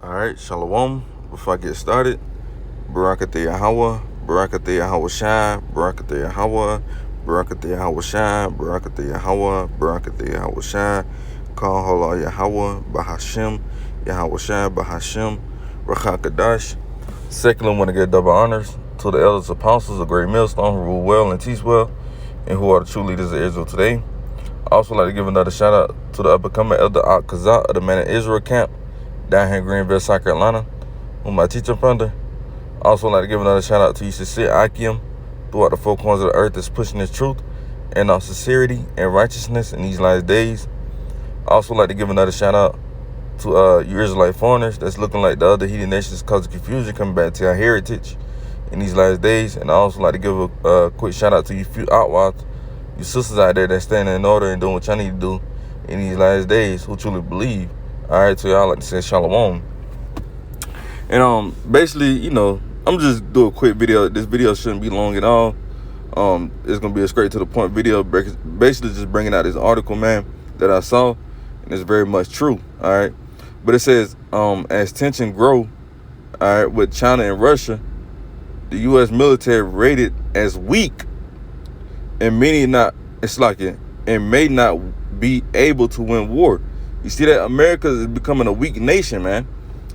All right, Shalom. Before I get started, Barakatah Yahweh, Barakatah Yahweh Shai, Barakatah Yahweh, Barakatah Yahweh Shai, Barakatah Yahweh, Barakatah Yahweh Shai, Call Hala Yahweh, Bahashem, Yahweh Shai, Bahashem, Rakakadash. Secondly, I want to give double honors to the elders apostles of Great Millstone who rule well and teach well, and who are the true leaders of Israel today. I also like to give another shout out to the up-and-coming Elder Ak Kazak of the Man of Israel camp down here in Greenville, South Carolina, whom I teach up under. I also like to give another shout out to Yeshua Akim throughout the four corners of the earth that's pushing this truth and our sincerity and righteousness in these last days. I also like to give another shout out to you Israelite foreigners that's looking like the other heathen nations causing confusion coming back to our heritage in these last days. And I also like to give a quick shout out to you few outwatch, you sisters out there that's standing in order and doing what y'all need to do in these last days who truly believe. All right, so y'all like to say shalom. And basically, I'm just do a quick video. This video shouldn't be long at all. It's gonna be a straight to the point video, basically just bringing out this article, man, that I saw, and it's very much true. All right, but it says, as tension grow, all right, with China and Russia, the U.S. military rated as weak, and may not be able to win war. You see that America is becoming a weak nation, man.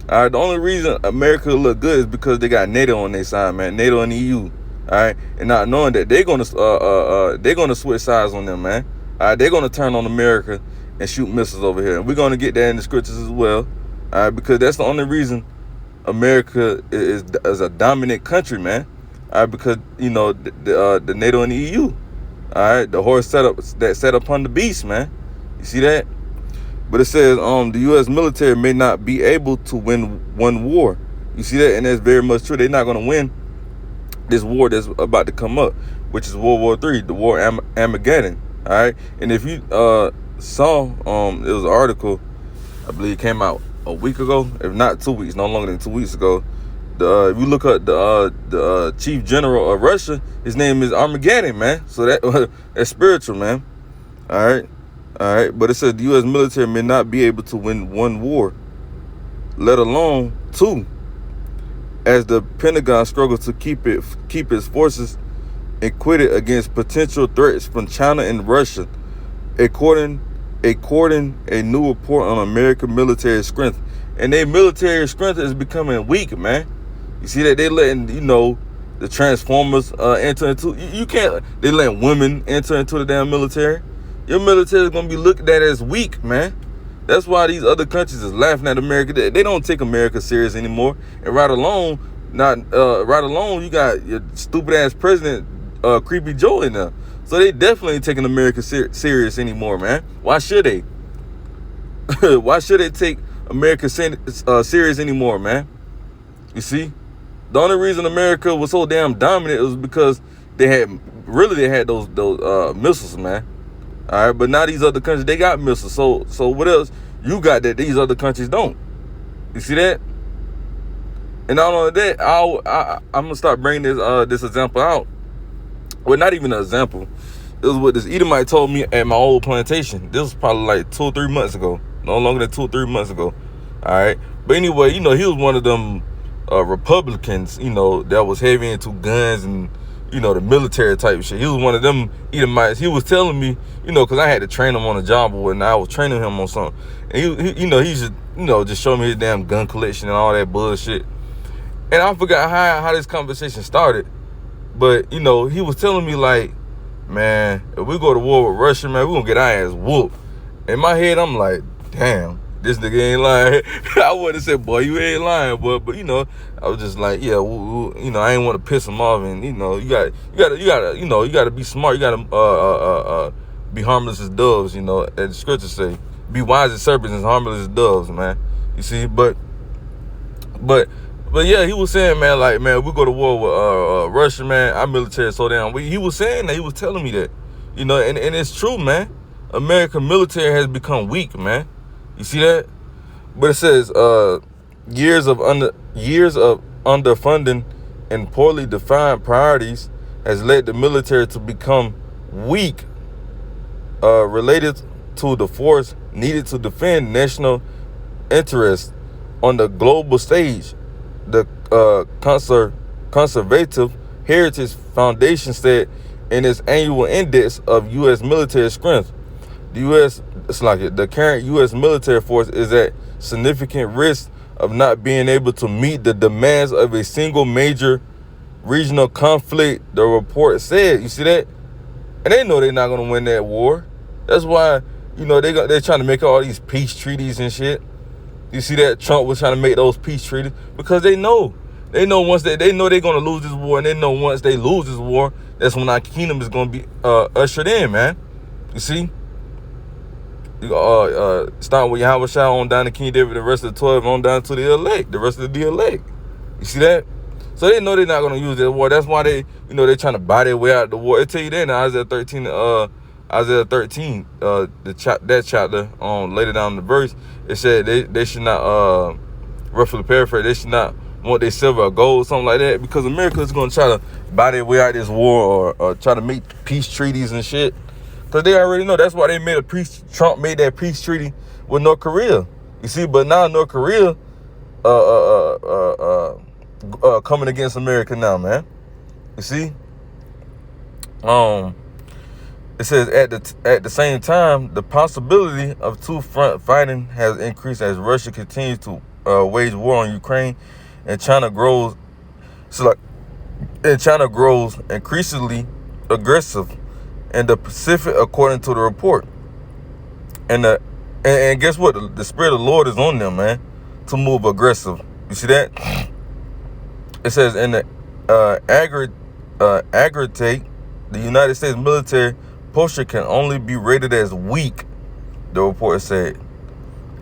All right, the only reason America look good is because they got NATO on their side, man. NATO and the EU. All right, and not knowing that they're gonna switch sides on them, man. All right, they're gonna turn on America and shoot missiles over here, and we're gonna get that in the scriptures as well. All right, because that's the only reason America is a dominant country, man. All right, because the NATO and the EU. All right, the horse set upon the beast, man. You see that? But it says the U.S. military may not be able to win one war. You see that? And that's very much true. They're not going to win this war that's about to come up, which is World War III, the war Armageddon. All right? And if you saw, it was an article, I believe it came out a week ago, if not 2 weeks, no longer than 2 weeks ago. If you look at the chief general of Russia, his name is Armageddon, man. So that's spiritual, man. All right. All right, but it says the U.S. military may not be able to win one war, let alone two, as the Pentagon struggles to keep its forces acquitted against potential threats from China and Russia, according a new report on American military strength. And their military strength is becoming weak, man. You see that they letting the Transformers enter into they letting women enter into the damn military. Your military is going to be looked at as weak, man. That's why these other countries is laughing at America. They don't take America serious anymore. And right along, you got your stupid-ass president, Creepy Joe in there. So they definitely ain't taking America serious anymore, man. Why should they? Why should they take America serious anymore, man? You see? The only reason America was so damn dominant was because they had those missiles, man. All right, but now these other countries, they got missiles. So what else you got that these other countries don't? You see that? And not only that, I'm gonna start bringing this example out. Well, not even an example. It was what this Edomite told me at my old plantation. This was probably like 2 or 3 months ago. No longer than 2 or 3 months ago. All right. But anyway, he was one of them Republicans, that was heavy into guns and the military type shit. He was one of them Edomites. He was telling me, because I had to train him on a job or whatnot. I was training him on something. And he should, just show me his damn gun collection and all that bullshit. And I forgot how this conversation started. But, he was telling me like, man, if we go to war with Russia, man, we're going to get our ass whooped. In my head, I'm like, damn, this nigga ain't lying. I wouldn't have said, boy, you ain't lying, boy. But I was just like, yeah, I ain't want to piss him off, and you gotta be smart. You gotta be harmless as doves. As the scriptures say, be wise as serpents and harmless as doves, man. You see, but yeah, he was saying, man, like, man, we go to war with Russia, man. Our military is so down. He was saying that. He was telling me that, and it's true, man. American military has become weak, man. You see that? But it says years of underfunding and poorly defined priorities has led the military to become weak, related to the force needed to defend national interests on the global stage. The Conservative Heritage Foundation said in its annual index of U.S. military strength, the current U.S. military force is at significant risk of not being able to meet the demands of a single major regional conflict, the report said. You see that? And they know they're not going to win that war. That's why, they're trying to make all these peace treaties and shit. You see that? Trump was trying to make those peace treaties because they know. They know once they know they're going to lose this war, and they know once they lose this war, that's when our kingdom is going to be ushered in, man. You see? Starting with Yahweh Shai on down to King David, the rest of the 12 on down to the elect, the rest of the elect. You see that? So they know they're not going to use that war. That's why they're trying to buy their way out of the war. It tell you that in Isaiah 13, that chapter, later down in the verse, it said they should not, roughly paraphrase, they should not want their silver or gold, something like that, because America is going to try to buy their way out of this war or try to make peace treaties and shit. Because they already know. That's why they Trump made that peace treaty with North Korea. You see, but now North Korea coming against America now, man. You see? It says at the same time, the possibility of two-front fighting has increased as Russia continues to wage war on Ukraine, and China grows. China grows increasingly aggressive in the Pacific, according to the report. And guess what? The Spirit of the Lord is on them, man, to move aggressive. You see that? It says in the aggregate, the United States military posture can only be rated as weak, the report said.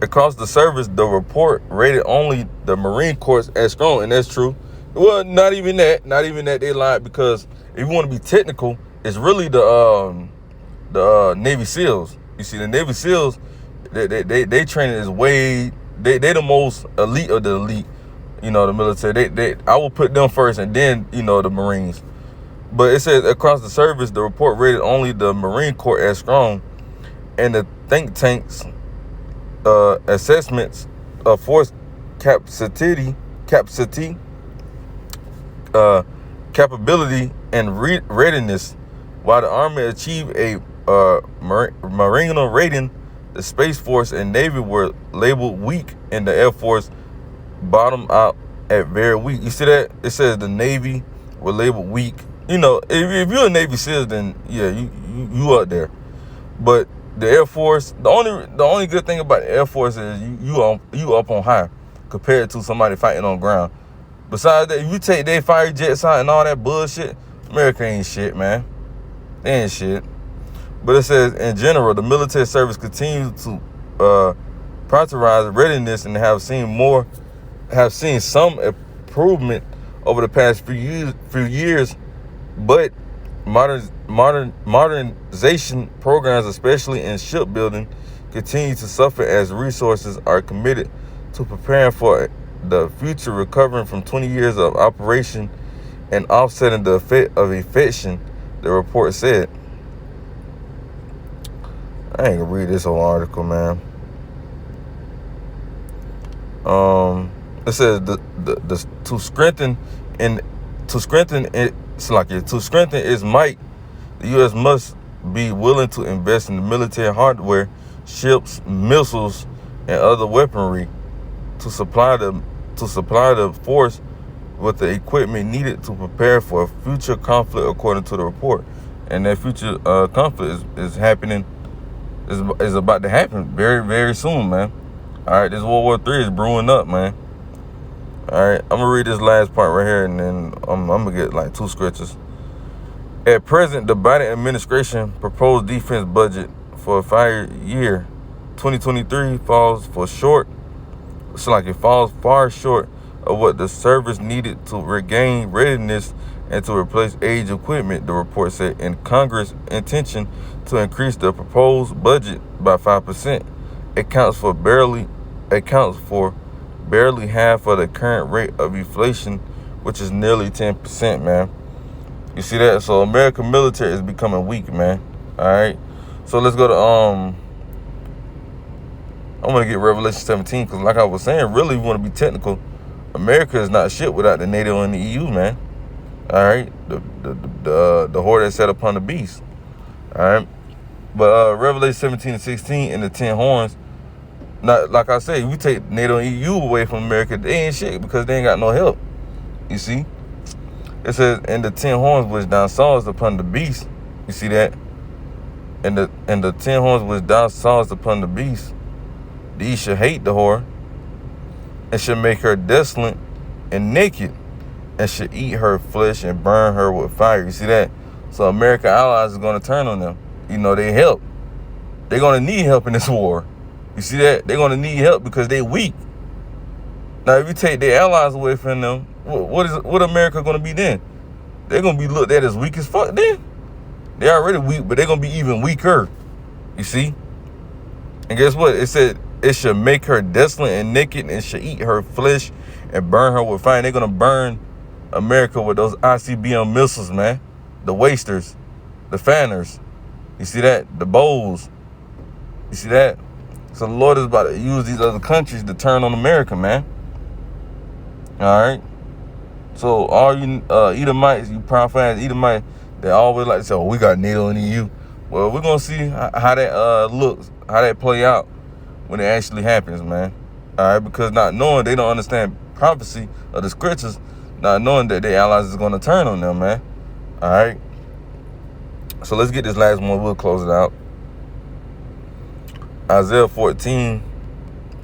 Across the service, the report rated only the Marine Corps as strong, and that's true. Well, not even that. Not even that. They lied, because if you want to be technical, it's really the Navy SEALs. You see, the Navy SEALs, they training is way, they the most elite of the elite. The military. I will put them first, and then the Marines. But it says across the service, the report rated only the Marine Corps as strong, and the think tanks assessments of force capacity, capability, and readiness. While the Army achieved a Marine rating, the Space Force and Navy were labeled weak, and the Air Force bottomed out at very weak. You see that? It says the Navy were labeled weak. If you're a Navy SEAL, then yeah, you up there. But the Air Force, the only good thing about the Air Force is you up on high compared to somebody fighting on ground. Besides that, if you take their fighter jets out and all that bullshit, America ain't shit, man. They ain't shit. But it says in general, the military service continues to prioritize readiness and have seen some improvement over the past few years, but modernization programs, especially in shipbuilding, continue to suffer as resources are committed to preparing for the future, recovering from 20 years of operation and offsetting the effect of infection, the report said. I ain't gonna read this whole article, man. It says to strengthen its might, the U.S. must be willing to invest in the military hardware, ships, missiles, and other weaponry to supply the force with the equipment needed to prepare for a future conflict, according to the report. And that future conflict is happening, is about to happen very, very soon, man. All right, this World War III is brewing up, man. All right, I'm gonna read this last part right here, and then I'm gonna get like 2 scriptures. At present, the Biden administration proposed defense budget for a 5-year 2023 falls far short of what the service needed to regain readiness and to replace aged equipment, the report said. In Congress' intention to increase the proposed budget by 5% accounts for barely half of the current rate of inflation, which is nearly 10%, man. You see that? So American military is becoming weak, man. All right. So let's go to I'm going to get Revelation 17 because like I was saying, really, we want to be technical. America is not shit without the NATO and the EU, man. All right? The whore that sat upon the beast. All right? But Revelation 17 and 16 and the 10 horns, not like I say, we take NATO and EU away from America, they ain't shit because they ain't got no help. You see? It says, and the 10 horns which thou sawest upon the beast. You see that? And the 10 horns which thou sawest upon the beast, these shall hate the whore, and shall make her desolate and naked, and shall eat her flesh and burn her with fire. You see that? So American allies is going to turn on them. You know, they help. They're going to need help in this war. You see that? They're going to need help because they weak. Now, if you take their allies away from them, what America going to be then? They're going to be looked at as weak as fuck then. They're already weak, but they're going to be even weaker. You see? And guess what? It said, it shall make her desolate and naked, and shall eat her flesh and burn her with fire. They're going to burn America with those ICBM missiles, man. The wasters, the fanners. You see that? The bowls. You see that? So the Lord is about to use these other countries to turn on America, man. All right? So all you Edomites, you prophets, Edomites, they always like to say, oh, we got NATO and EU. Well, we're going to see how that looks, how that play out when it actually happens, man. All right? Because not knowing, they don't understand prophecy of the scriptures, not knowing that their allies is going to turn on them, man. All right? So let's get this last one. We'll close it out. Isaiah 14,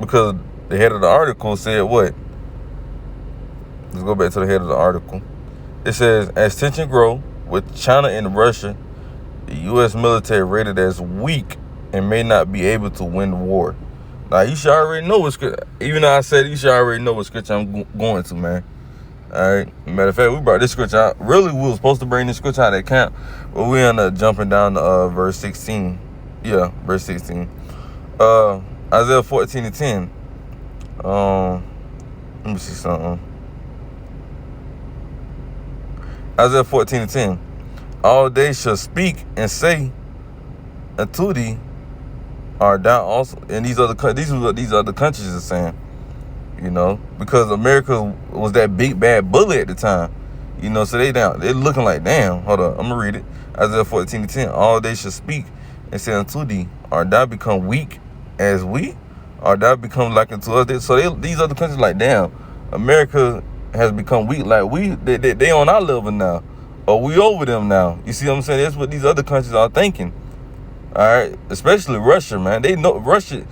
because the head of the article said what? Let's go back to the head of the article. It says, as tension grow with China and Russia, the U.S. military rated as weak and may not be able to win the war. Now, you should already know what scripture, even though I said you should already know what scripture I'm going to, man. All right. Matter of fact, we brought this scripture out. Really, we were supposed to bring this scripture out at camp, but we ended up jumping down to verse 16. Yeah, verse 16. Isaiah 14 and 10. Let me see something. Isaiah 14 and 10. All they shall speak and say unto thee, art thou also? And these are what these other countries are saying. You know, because America was that big bad bully at the time. You know, so they're looking like, damn, hold up, I'm gonna read it. Isaiah 14 and 10. All they shall speak and say unto thee, art thou become weak as we? Art thou become like unto us? So these other countries like, damn, America has become weak like we. They on our level now, or we over them now. You see what I'm saying? That's what these other countries are thinking. All right, especially Russia, man. They know Russia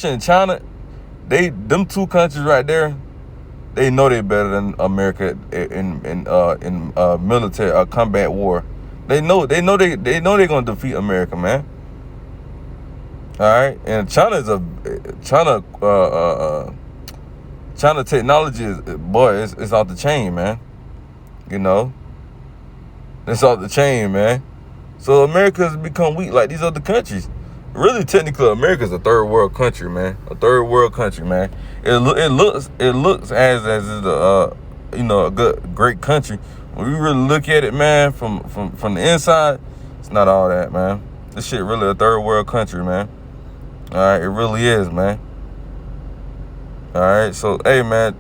and China. Them two countries right there, they know they're better than America in military combat war. They know they're gonna defeat America, man. All right, and China technology is, boy, it's off the chain, man. You know, it's off the chain, man. So America has become weak like these other countries. Really, technically, America's a third world country, man. A third world country, man. It looks as a great country. When we really look at it, man, from the inside, it's not all that, man. This shit really a third world country, man. All right, it really is, man. All right, so hey, man,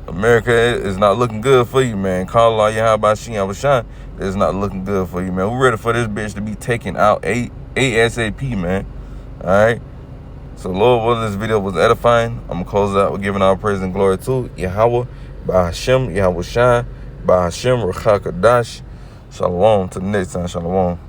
America is not looking good for you, man. Call Allah Yahweh Shine. It's not looking good for you, man. We're ready for this bitch to be taken out ASAP, man. All right. So, Lord, whether this video was edifying, I'm gonna close it out with giving our praise and glory to Yahweh, by Hashem, Yahweh Shine, by Hashem, Ruach HaKodesh. Shalom. To the next time, shalom.